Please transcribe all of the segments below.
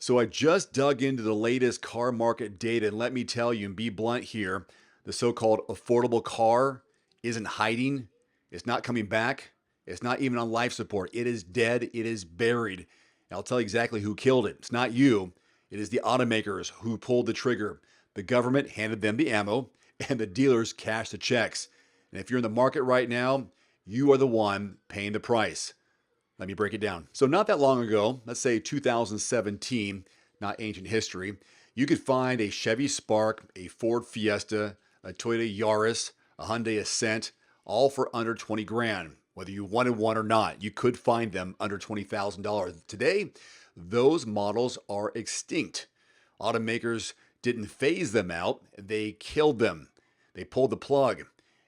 So I just dug into the latest car market data, and let me tell you and be blunt here, the so-called affordable car isn't hiding. It's not coming back. It's not even on life support. It is dead. It is buried. And I'll tell you exactly who killed it. It's not you. It is the automakers who pulled the trigger. The government handed them the ammo, and the dealers cashed the checks. And if you're in the market right now, you are the one paying the price. Let me break it down. So not that long ago, let's say 2017, not ancient history, you could find a Chevy Spark, a Ford Fiesta, a Toyota Yaris, a Hyundai Ascent, all for under 20 grand. Whether you wanted one or not, you could find them under $20,000. Today, those models are extinct. Automakers didn't phase them out, they killed them. They pulled the plug,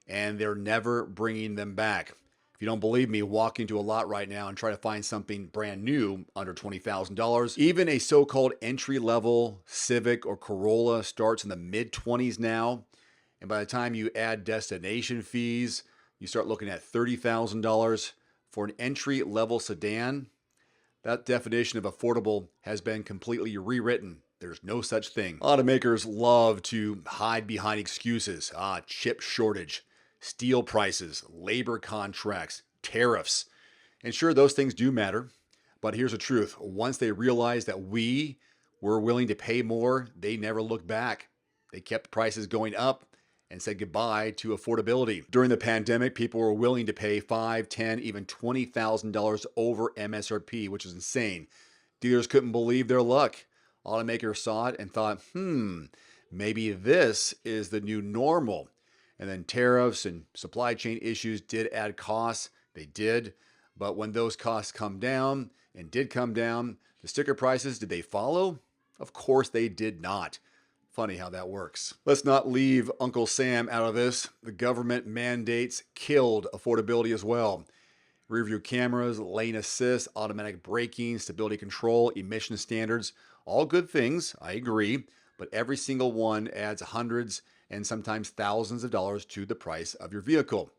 and they're never bringing them back. If you don't believe me, walk into a lot right now and try to find something brand new under $20,000. Even a so-called entry-level Civic or Corolla starts in the mid-20s now. And by the time you add destination fees, you start looking at $30,000 for an entry-level sedan. That definition of affordable has been completely rewritten. There's no such thing. Automakers love to hide behind excuses. Chip shortage, steel prices, labor contracts, tariffs. And sure, those things do matter. But here's the truth. Once they realized that we were willing to pay more, they never looked back. They kept prices going up and said goodbye to affordability. During the pandemic, people were willing to pay $5, $10, even $20,000 over MSRP, which is insane. Dealers couldn't believe their luck. Automakers saw it and thought, maybe this is the new normal. And then tariffs and supply chain issues did add costs. They did. But when those costs come down and did come down, the sticker prices, did they follow? Of course they did not. Funny how that works. Let's not leave Uncle Sam out of this. The government mandates killed affordability as well. Rear view cameras, lane assist, automatic braking, stability control, emission standards, all good things, I agree, but every single one adds hundreds and sometimes thousands of dollars to the price of your vehicle.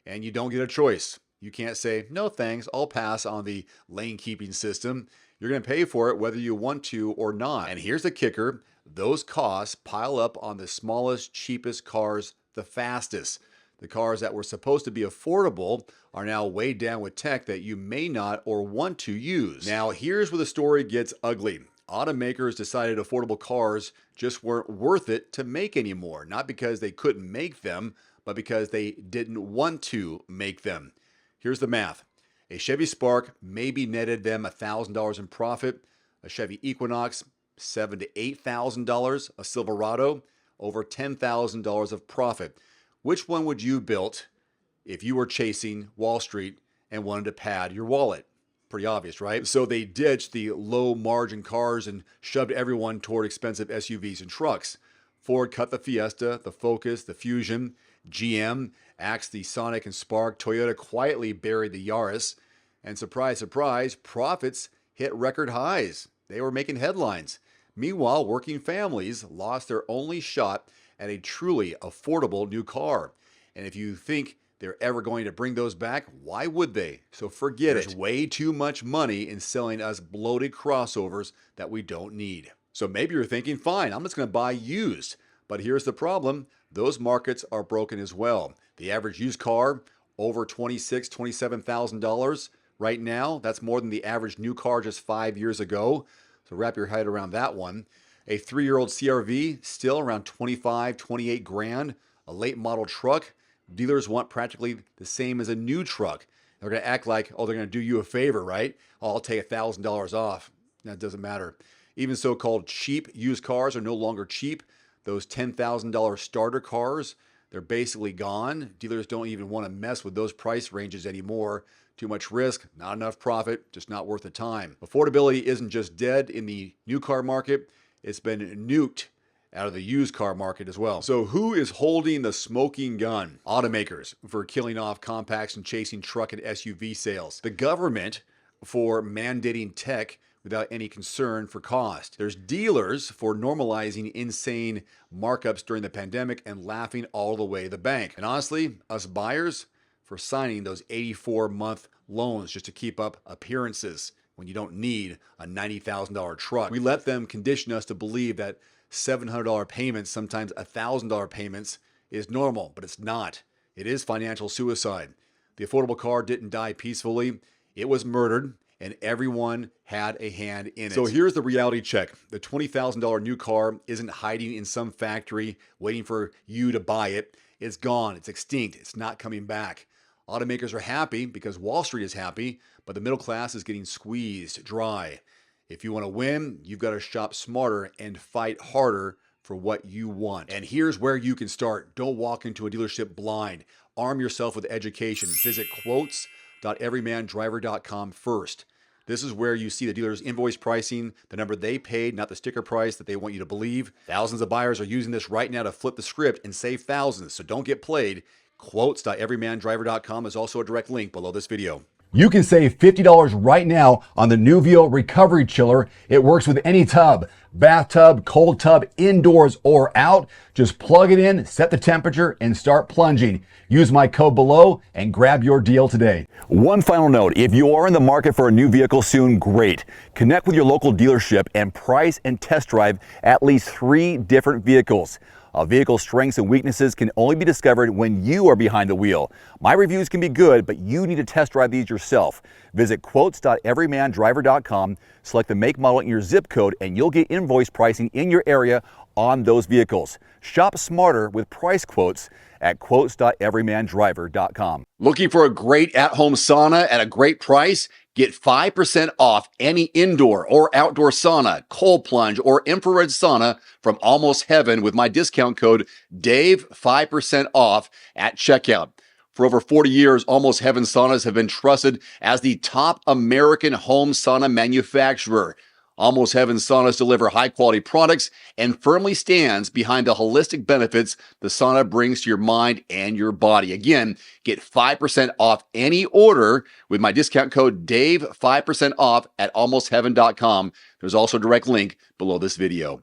And you don't get a choice. You can't say, no thanks, I'll pass on the lane keeping system. You're going to pay for it whether you want to or not. And here's the kicker. Those costs pile up on the smallest, cheapest cars the fastest. The cars that were supposed to be affordable are now weighed down with tech that you may not or want to use. Now, here's where the story gets ugly. Automakers decided affordable cars just weren't worth it to make anymore, not because they couldn't make them, but because they didn't want to make them. Here's the math. A Chevy Spark maybe netted them $1,000 in profit, a Chevy Equinox $7,000 to $8,000, a Silverado over $10,000 of profit. Which one would you build if you were chasing Wall Street and wanted to pad your wallet? Pretty obvious, right? So they ditched the low margin cars and shoved everyone toward expensive SUVs and trucks. Ford cut the Fiesta, the Focus, the Fusion. GM axed the Sonic and Spark. Toyota quietly buried the Yaris. And surprise, surprise, profits hit record highs. They were making headlines. Meanwhile, working families lost their only shot at a truly affordable new car. And if you think they're ever going to bring those back, why would they? So forget it. There's way too much money in selling us bloated crossovers that we don't need. So maybe you're thinking, fine, I'm just going to buy used. But here's the problem. Those markets are broken as well. The average used car, over $26,000, $27,000 right now. That's more than the average new car just 5 years ago. So wrap your head around that one. A 3-year-old CRV, still around 25, 28 grand. A late model truck, dealers want practically the same as a new truck. They're going to act like, oh, they're going to do you a favor, right? Oh, I'll take $1,000 off. That doesn't matter. Even so-called cheap used cars are no longer cheap. Those $10,000 starter cars, they're basically gone. Dealers don't even want to mess with those price ranges anymore. Too much risk, not enough profit, just not worth the time. Affordability isn't just dead in the new car market. It's been nuked out of the used car market as well. So who is holding the smoking gun? Automakers for killing off compacts and chasing truck and SUV sales. The government for mandating tech without any concern for cost. There's dealers for normalizing insane markups during the pandemic and laughing all the way to the bank. And honestly, us buyers for signing those 84-month loans just to keep up appearances. when you don't need a $90,000 truck. We let them condition us to believe that $700 payments, sometimes $1,000 payments, is normal, but it's not. It is financial suicide. The affordable car didn't die peacefully. It was murdered, and everyone had a hand in it. So here's the reality check. The $20,000 new car isn't hiding in some factory waiting for you to buy it. It's gone. It's extinct. It's not coming back. Automakers are happy because Wall Street is happy, but the middle class is getting squeezed dry. If you want to win, you've got to shop smarter and fight harder for what you want. And here's where you can start. Don't walk into a dealership blind. Arm yourself with education. Visit quotes.everymandriver.com first. This is where you see the dealer's invoice pricing, the number they paid, not the sticker price that they want you to believe. Thousands of buyers are using this right now to flip the script and save thousands, so don't get played. Quotes.everymandriver.com is also a direct link below this video. You can save $50 right now on the Nuvio Recovery Chiller. It works with any tub, bathtub, cold tub, indoors or out. Just plug it in, set the temperature, and start plunging. Use my code below and grab your deal today. One final note, if you are in the market for a new vehicle soon, great. Connect with your local dealership and price and test drive at least 3 different vehicles. A vehicle's strengths and weaknesses can only be discovered when you are behind the wheel. My reviews can be good, but you need to test drive these yourself. Visit quotes.everymandriver.com, select the make, model, and your zip code, and you'll get invoice pricing in your area on those vehicles. Shop smarter with price quotes at quotes.everymandriver.com. Looking for a great at-home sauna at a great price? Get 5% off any indoor or outdoor sauna, cold plunge, or infrared sauna from Almost Heaven with my discount code DAVE, 5% off at checkout. For over 40 years, Almost Heaven saunas have been trusted as the top American home sauna manufacturer. Almost Heaven saunas deliver high-quality products and firmly stands behind the holistic benefits the sauna brings to your mind and your body. Again, get 5% off any order with my discount code DAVE, 5% off at almostheaven.com. There's also a direct link below this video.